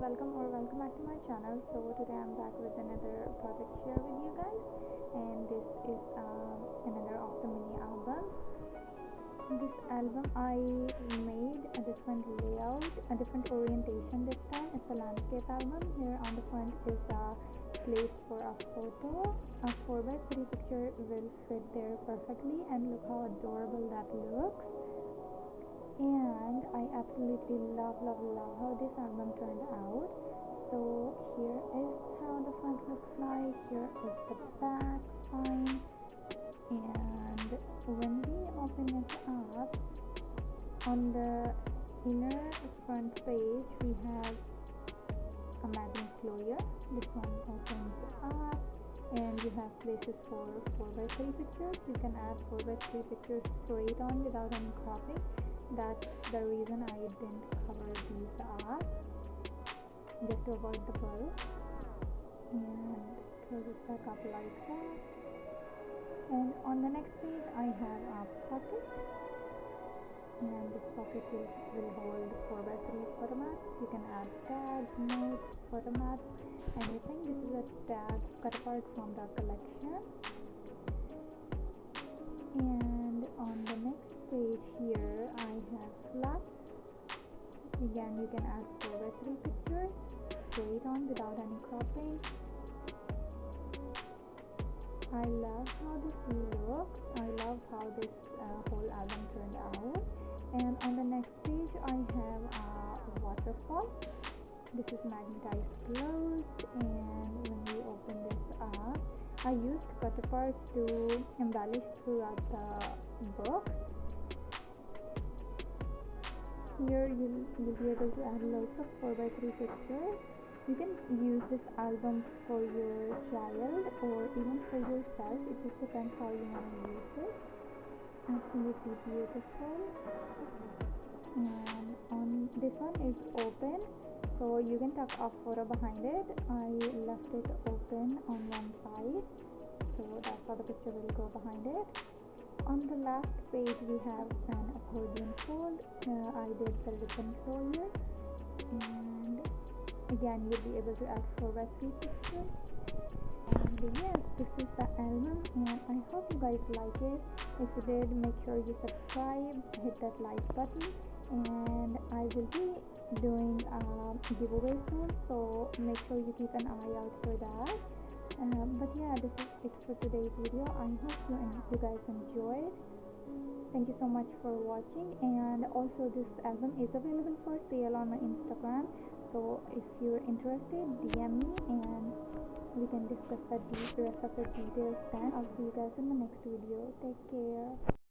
welcome back to my channel. So today I'm back with another project share with you guys, and this is another of the mini album. This album I made a different layout, a different orientation this time. It's a landscape album. Here on the front is a place for a photo. A 4x3 picture will fit there perfectly, and look how adorable that looks. And I absolutely love how this album turned out. So here is how the front looks like. Here is the back spine, and when we open it up, on the inner front page we have a magnet closure. This one opens up, and you have places for 4x3 pictures. You can add 4x3 pictures straight on without any cropping. That's the reason I didn't cover these up, just to avoid the bulb. And close it back up like that. And on the next page I have a pocket, and this pocket will hold 4x3 photo mats. You can add tags, notes, photo mats, anything. This is a tag cut apart from the collection. And on the next page here I have flaps. Again, you can add 4x3 pictures straight on without any cropping. I love how this looks. I love how this whole album turned out. And on the next page I have a waterfall. This is magnetized closed, and when we open this up, I used cutter parts to embellish throughout the book. Here you'll be able to add loads of 4x3 pictures. You can use this album for your child or even for yourself. It just depends how you want to use it. Absolutely beautiful. And on this one is open, so you can tuck a photo behind it. I left it open on one side, so that's how the picture will go behind it. On the last page we have an accordion fold. I did the ribbon closure, and again you'll be able to add 4x3 pictures. And yes, this is the album, and I hope you guys like it. If you did, make sure you subscribe, hit that like button, and I will be doing a giveaway soon, so make sure you keep an eye out for that. But yeah, this is it for today's video. I hope you guys enjoyed. Thank you so much for watching, and also this album is available for sale on my Instagram, so if you're interested, DM me and we can discuss the rest of the details then. I'll see you guys in the next video. Take care.